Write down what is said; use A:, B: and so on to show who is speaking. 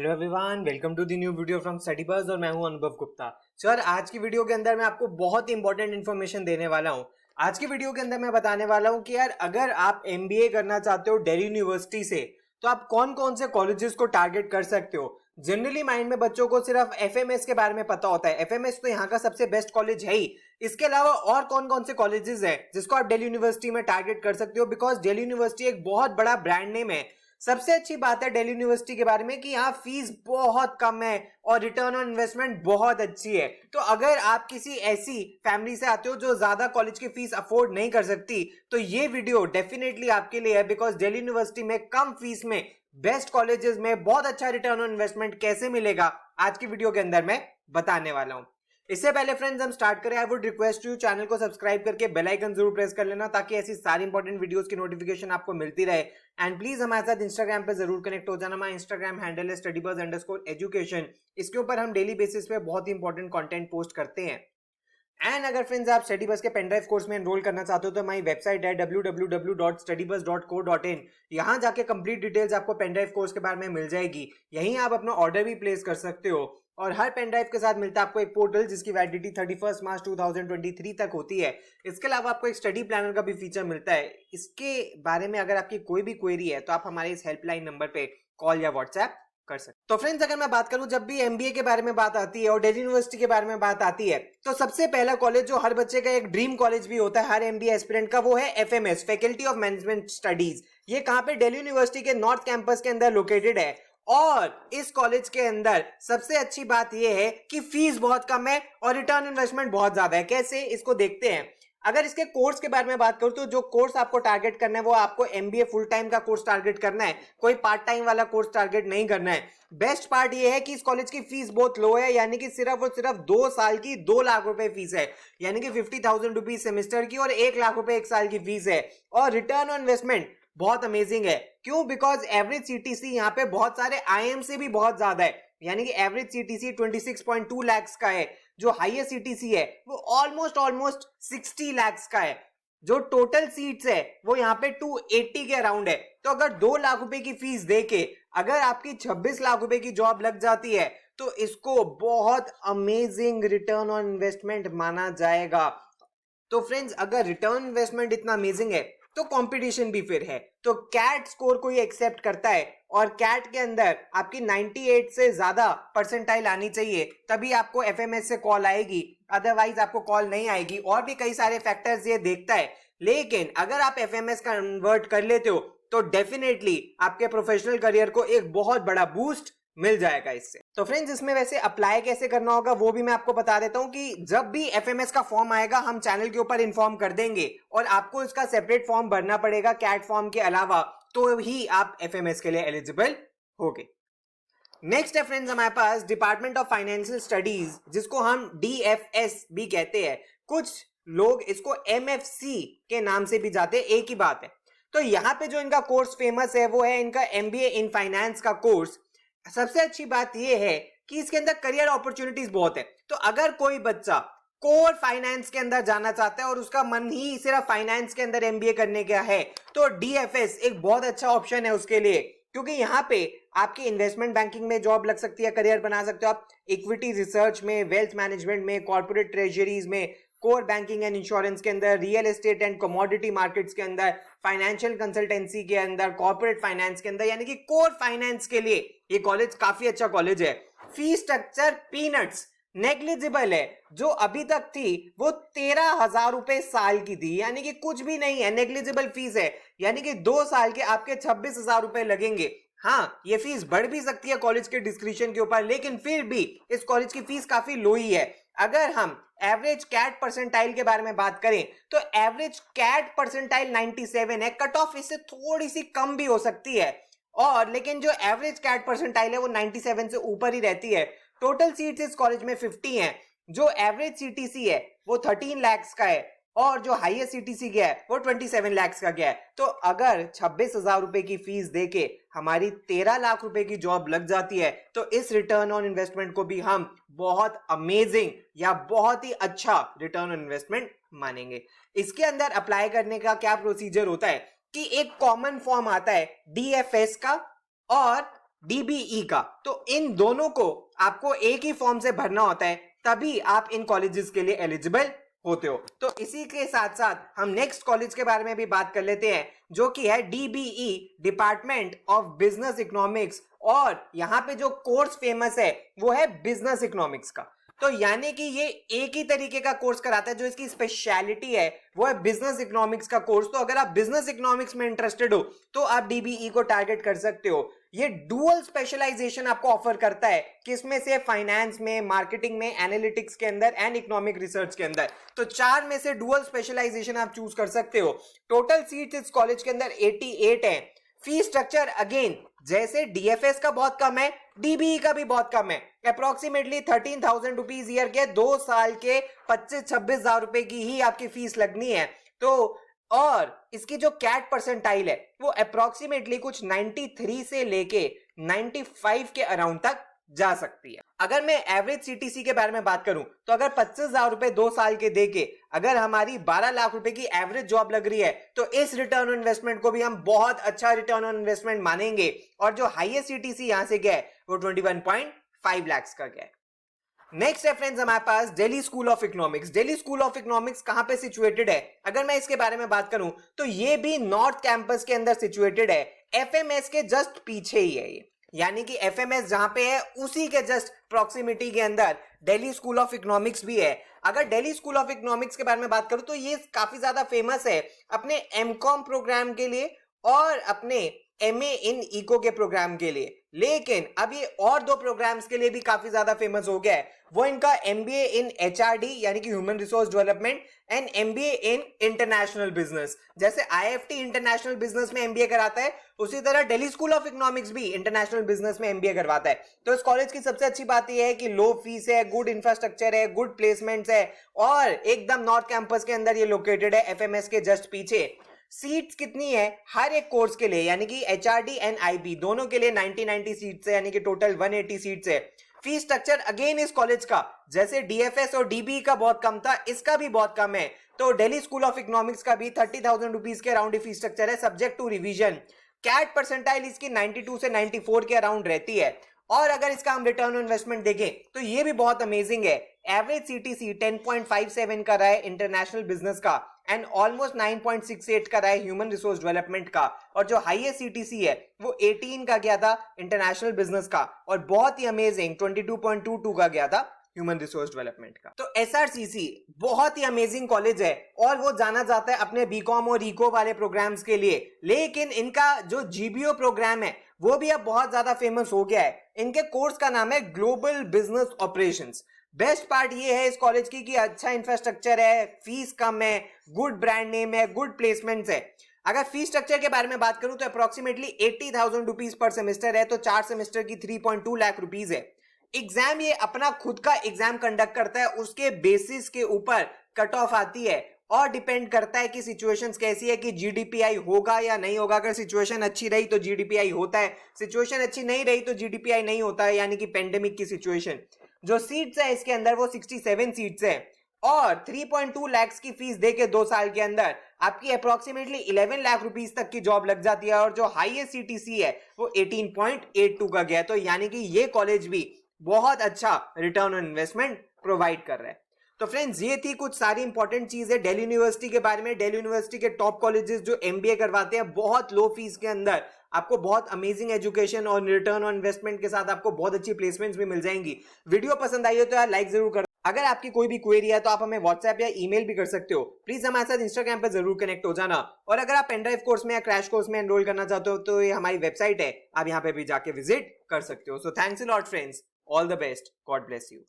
A: Hello everyone, welcome to the new video from Study Buzz और मैं हूं अनुभव गुप्ता। सर, आज की वीडियो के अंदर मैं आपको बहुत इंपॉर्टेंट इन्फॉर्मेशन देने वाला हूं। आज की वीडियो के अंदर मैं बताने वाला हूं कि यार अगर आप एमबीए करना चाहते हो दिल्ली यूनिवर्सिटी से तो आप कौन कौन से कॉलेजेस को टारगेट कर सकते हो। जनरली माइंड में बच्चों को सिर्फ एफएमएस के बारे में पता होता है। एफएमएस तो यहाँ का सबसे बेस्ट कॉलेज है ही। इसके अलावा और कौन कौन से कॉलेजेस हैं जिसको आप दिल्ली यूनिवर्सिटी में टारगेट कर सकते हो, बिकॉज दिल्ली यूनिवर्सिटी एक बहुत बड़ा ब्रांड नेम है। सबसे अच्छी बात है दिल्ली यूनिवर्सिटी के बारे में कि यहाँ फीस बहुत कम है और रिटर्न ऑन इन्वेस्टमेंट बहुत अच्छी है। तो अगर आप किसी ऐसी फैमिली से आते हो जो ज्यादा कॉलेज की फीस अफोर्ड नहीं कर सकती तो ये वीडियो डेफिनेटली आपके लिए है, बिकॉज दिल्ली यूनिवर्सिटी में कम फीस में बेस्ट कॉलेजेस में बहुत अच्छा रिटर्न ऑन इन्वेस्टमेंट कैसे मिलेगा आज की वीडियो के अंदर मैं बताने वाला हूं। इससे पहले फ्रेंड्स हम स्टार्ट करें, I would request you channel को सब्सक्राइब करके बेल आइकन जरूर प्रेस कर लेना ताकि ऐसी सारी इंपॉर्टेंट वीडियोस की नोटिफिकेशन आपको मिलती रहे। एंड प्लीज हमारे साथ इंस्टाग्राम पे जरूर कनेक्ट हो जाना। हमारा इंस्टाग्राम हैंडल है studybuzz_education। इसके ऊपर हम डेली बेसिस पे बहुत ही इंपॉर्टेंट कंटेंट पोस्ट करते हैं। एंड अगर फ्रेंड्स आप स्टडी बस के पेनड्राइव कोर्स में एनरोल करना चाहते हो तो हमारी वेबसाइट है www.studybuzz.co.in। यहाँ जाके कंप्लीट डिटेल्स आपको पेनड्राइव कोर्स के बारे में मिल जाएगी। यहीं आप अपना ऑर्डर भी प्लेस कर सकते हो और हर पेनड्राइव के साथ मिलता है आपको एक पोर्टल जिसकी वैलिडिटी 31 मार्च 2023 तक होती है। इसके अलावा आपको एक स्टडी प्लानर का भी फीचर मिलता है। इसके बारे में अगर आपकी कोई भी क्वेरी है तो आप हमारे इस हेल्पलाइन नंबर पे कॉल या व्हाट्सएप कर सकते। तो फ्रेंड्स अगर मैं बात करूं, जब भी एमबीए के बारे में बात आती है और दिल्ली यूनिवर्सिटी के बारे में बात आती है तो सबसे पहला कॉलेज जो हर बच्चे का एक ड्रीम कॉलेज भी होता है हर एमबीए एस्पिरेंट का, वो है FMS, faculty of management studies. ये कहां पे? दिल्ली यूनिवर्सिटी के नॉर्थ कैंपस के अंदर लोकेटेड है। और इस कॉलेज के अंदर सबसे अच्छी बात यह है कि फीस बहुत कम है और रिटर्न इन्वेस्टमेंट बहुत ज्यादा है। कैसे, इसको देखते हैं। अगर इसके कोर्स के बारे में बात करूं तो जो कोर्स आपको टारगेट करना है वो आपको एमबीए फुल टाइम का कोर्स टारगेट करना है, कोई पार्ट टाइम वाला कोर्स टारगेट नहीं करना है। बेस्ट पार्ट ये है कि इस कॉलेज की फीस बहुत लो है, यानी कि सिर्फ और सिर्फ 2 साल की 2 लाख रुपए फीस है, यानी कि 50,000 रुपीज सेमेस्टर की और 1 लाख रुपए 1 साल की फीस है। और रिटर्न ऑन इन्वेस्टमेंट बहुत अमेजिंग है। क्यों? बिकॉज एवरेज सीटीसी यहाँ पे बहुत सारे आईएम से भी बहुत ज्यादा है, यानी कि एवरेज सीटीसी 26.2 लाख का है। जो हाईएस्ट सीटीसी है वो ऑलमोस्ट 60 लाख का है। जो टोटल सीट्स है वो यहाँ पे 280 के अराउंड है। तो अगर 2 लाख रुपए की फीस देके अगर आपकी 26 लाख रुपए की जॉब लग जाती है तो इसको बहुत अमेजिंग रिटर्न ऑन इन्वेस्टमेंट माना जाएगा। तो फ्रेंड्स अगर रिटर्न इन्वेस्टमेंट इतना अमेजिंग है तो कंपटीशन भी फिर है। तो कैट स्कोर कोई एक्सेप्ट करता है और कैट के अंदर आपकी 98 से ज्यादा परसेंटाइल आनी चाहिए, तभी आपको एफएमएस से कॉल आएगी, अदरवाइज आपको कॉल नहीं आएगी। और भी कई सारे फैक्टर्स ये देखता है, लेकिन अगर आप एफएमएस कन्वर्ट कर लेते हो तो डेफिनेटली आपके प्रोफेशनल करियर को एक बहुत बड़ा बूस्ट मिल जाएगा इससे। तो फ्रेंड्स इसमें वैसे अप्लाई कैसे करना होगा वो भी मैं आपको बता देता हूं कि जब भी एफएमएस का फॉर्म आएगा हम चैनल के ऊपर इन्फॉर्म कर देंगे और आपको इसका सेपरेट फॉर्म भरना पड़ेगा कैट फॉर्म के अलावा, तो ही आप एफएमएस के लिए एलिजिबल होगे। नेक्स्ट है फ्रेंड्स हमारे पास डिपार्टमेंट ऑफ फाइनेंशियल स्टडीज, जिसको हम डीएफएस भी कहते हैं, कुछ लोग इसको एमएफसी के नाम से भी जाते हैं, एक ही बात है। तो यहाँ पे जो इनका कोर्स फेमस है वो है इनका एमबीए इन फाइनेंस का कोर्स। सबसे अच्छी बात यह है कि इसके अंदर करियर अपॉर्चुनिटीज बहुत है। तो अगर कोई बच्चा कोर फाइनेंस के अंदर जाना चाहता है और उसका मन ही सिर्फ फाइनेंस के अंदर एमबीए करने का है तो डीएफएस एक बहुत अच्छा ऑप्शन है उसके लिए, क्योंकि यहाँ पे आपकी इन्वेस्टमेंट बैंकिंग में जॉब लग सकती है, करियर बना सकते हो आप इक्विटी रिसर्च में, वेल्थ मैनेजमेंट में, कॉर्पोरेट ट्रेजरीज में, कोर बैंकिंग एंड इंश्योरेंस के अंदर, real estate and commodity markets के अंदर, फाइनेंशियल कंसल्टेंसी के अंदर, कॉर्पोरेट फाइनेंस के अंदर, यानी कि कोर फाइनेंस के लिए ये कॉलेज काफी अच्छा कॉलेज है। फीस स्ट्रक्चर पीनट्स, नेग्लिजिबल है। जो अभी तक थी वो 13,000 रुपए साल की थी, यानी कि कुछ भी नहीं है, नेग्लिजिबल फीस है, यानी कि 2 साल के आपके 26,000 रुपए लगेंगे। हाँ, ये फीस बढ़ भी सकती है कॉलेज के डिस्क्रिप्शन के ऊपर, लेकिन फिर भी इस कॉलेज की फीस काफी लो ही है। अगर हम एवरेज कैट परसेंटाइल के बारे में बात करें तो एवरेज कैट परसेंटाइल 97 है, कट ऑफ इससे थोड़ी सी कम भी हो सकती है, और लेकिन जो एवरेज कैट परसेंटाइल है वो 97 से ऊपर ही रहती है। टोटल सीट्स इस कॉलेज में 50 हैं। जो एवरेज सीटीसी है वो 13 लाख का है और जो हाईएस्ट सीटीसी गया है वो 27 लाख का गया है। तो अगर 26,000 रुपए की फीस देके हमारी 13 लाख रुपए की जॉब लग जाती है तो इस रिटर्न ऑन इन्वेस्टमेंट को भी हम बहुत अमेजिंग या बहुत ही अच्छा रिटर्न ऑन इन्वेस्टमेंट मानेंगे। इसके अंदर अप्लाई करने का क्या प्रोसीजर होता है कि एक कॉमन फॉर्म आता है डीएफएस का और डीबीई का। तो इन दोनों को आपको एक ही फॉर्म से भरना होता है, तभी आप इन कॉलेजेस के लिए एलिजिबल होते हो। तो इसी के साथ साथ हम नेक्स्ट कॉलेज के बारे में भी बात कर लेते हैं, जो कि है DBE, department of business economics. और यहां पे जो कोर्स फेमस है वो है बिजनेस इकोनॉमिक्स का। तो यानी कि ये एक ही तरीके का कोर्स कराता है, जो इसकी स्पेशलिटी है वो है बिजनेस इकोनॉमिक्स का कोर्स। तो अगर आप बिजनेस इकोनॉमिक्स में इंटरेस्टेड हो तो आप डीबीई को टारगेट कर सकते हो। ये डुअल स्पेशलाइजेशन आपको ऑफर करता है, किसमें से? फाइनेंस में, मार्केटिंग में, एनालिटिक्स के अंदर एंड इकोनॉमिक रिसर्च के अंदर। तो 4 में से डुअल स्पेशलाइजेशन आप चूज कर सकते हो। टोटल सीट्स इस कॉलेज के अंदर 88 है। फी स्ट्रक्चर अगेन जैसे डीएफएस का बहुत कम है, डीबीई का भी बहुत कम है। अप्रोक्सीमेटली 13,000 रुपीज ईयर के 2 साल के 25-26 हजार रुपए की ही आपकी फीस लगनी है। तो और इसकी जो कैट परसेंटाइल है वो अप्रोक्सीमेटली कुछ 93 से लेके 95 के अराउंड तक जा सकती है। अगर मैं एवरेज सीटीसी के बारे में बात करूं तो अगर 25,000 रुपए 2 साल के देके अगर हमारी 12 लाख रुपए की एवरेज जॉब लग रही है तो इस रिटर्न ऑन इन्वेस्टमेंट को भी हम बहुत अच्छा रिटर्न ऑन इन्वेस्टमेंट मानेंगे। और जो हाईएस्ट सीटीसी यहां से गया है वो 21.5 लाख का गया है। नेक्स्ट है फ्रेंड्स हमारे पास Delhi school of economics. Delhi school of economics कहां पे सिचुएटेड है? अगर मैं इसके बारे में बात करूं तो ये भी नॉर्थ कैंपस के अंदर सिचुएटेड है। एफएमएस के जस्ट पीछे ही है ये, यानी कि एफएमएस जहां पे है उसी के जस्ट प्रॉक्सिमिटी के अंदर दिल्ली स्कूल ऑफ इकोनॉमिक्स भी है। अगर दिल्ली स्कूल ऑफ इकोनॉमिक्स के बारे में बात करूं तो ये काफी ज्यादा फेमस है अपने एमकॉम प्रोग्राम के लिए और अपने एमए इन इको के प्रोग्राम के लिए। लेकिन अब ये और 2 प्रोग्राम्स के लिए भी काफी ज्यादा फेमस हो गया है, वो इनका एमबीए इन एचआरडी यानी कि human resource development and MBA in international business. जैसे आईएफटी इंटरनेशनल बिजनेस में एमबीए कराता है, उसी तरह दिल्ली स्कूल ऑफ इकोनॉमिक्स भी इंटरनेशनल बिजनेस में एमबीए करवाता है। तो इस कॉलेज की सबसे अच्छी बात यह है कि लो फीस है, गुड इंफ्रास्ट्रक्चर है, गुड प्लेसमेंट्स है और एकदम नॉर्थ कैंपस के अंदर ये लोकेटेड है, एफएमएस के जस्ट पीछे। सीट्स कितनी है हर एक कोर्स के लिए, यानी कि एचआरडी एंड आईबी दोनों के लिए 90 सीट्स है, यानी कि टोटल 180 सीट्स है। फी स्ट्रक्चर अगेन इस कॉलेज का जैसे डीएफएस और डीबी का बहुत कम था, इसका भी बहुत कम है। तो दिल्ली स्कूल ऑफ इकोनॉमिक्स का भी 30,000 रुपीज के अराउंड फी स्ट्रक्चर है, subject to revision. CAT percentile इसकी 92 से 94 के अराउंड रहती है। और अगर इसका हम रिटर्न ऑन इन्वेस्टमेंट देखें तो ये भी बहुत अमेजिंग है। एवरेज सीटीसी 10.57 का रहा है इंटरनेशनल बिजनेस का एंड ऑलमोस्ट 9.68 का रहा है ह्यूमन रिसोर्स डेवलपमेंट का। और जो हाईएस्ट सीटीसी है वो 18 का गया था इंटरनेशनल बिजनेस का और बहुत ही अमेजिंग 22.22 का गया था ह्यूमन रिसोर्स डेवलपमेंट का। तो एसआरसीसी बहुत ही अमेजिंग कॉलेज है और वो जाना जाता है अपने बीकॉम और इको वाले प्रोग्राम्स के लिए। लेकिन इनका जो जीबीओ प्रोग्राम है वो भी अब बहुत ज्यादा फेमस हो गया है। इनके कोर्स का नाम है global business operations. Best part ये है इस कॉलेज की कि अच्छा इंफ्रास्ट्रक्चर है, फीस कम है, गुड ब्रांड नेम है, गुड प्लेसमेंट्स है। अगर फीस स्ट्रक्चर के बारे में बात करूं तो अप्रोक्सीमेटली 80,000 रुपीज पर सेमेस्टर है, तो 4 सेमेस्टर की 3.2 लाख रुपीज है। एग्जाम ये अपना खुद का एग्जाम कंडक्ट करता है, उसके बेसिस के ऊपर कट ऑफ आती है और डिपेंड करता है कि सिचुएशंस कैसी है, कि जीडीपीआई होगा या नहीं होगा। अगर सिचुएशन अच्छी रही तो जीडीपीआई होता है, सिचुएशन अच्छी नहीं रही तो जीडीपीआई नहीं होता है, यानी कि पेंडेमिक की सिचुएशन। जो सीट्स है इसके अंदर वो 67 सीट्स है और 3.2 लाख की फीस देके 2 साल के अंदर आपकी अप्रोक्सीमेटली 11 लाख रुपीस तक की जॉब लग जाती है। और जो हाईएस्ट सीटीसी है वो 18.82 का गया। तो यानी कि ये कॉलेज भी बहुत अच्छा रिटर्न ऑन इन्वेस्टमेंट प्रोवाइड कर रहा है। तो फ्रेंड्स ये थी कुछ सारी इंपॉर्टेंट चीजें दिल्ली यूनिवर्सिटी के बारे में। दिल्ली यूनिवर्सिटी के टॉप कॉलेजेस जो एमबीए करवाते हैं बहुत लो फीस के अंदर आपको बहुत अमेजिंग एजुकेशन और रिटर्न ऑन इन्वेस्टमेंट के साथ आपको बहुत अच्छी प्लेसमेंट्स भी मिल जाएंगी। वीडियो पसंद आई हो तो यार लाइक जरूर कर। अगर आपकी कोई भी क्वेरी है तो आप हमें व्हाट्सएप या ईमेल भी कर सकते हो। प्लीज हमारे साथ इंस्टाग्राम पर जरूर कनेक्ट हो जाना। और अगर आप पेनड्राइव कोर्स में या क्रैश कोर्स में एनरोल करना चाहते हो तो ये हमारी वेबसाइट है, आप यहाँ पे भी जाके विजिट कर सकते हो। So thanks a lot friends, all the best, God bless you.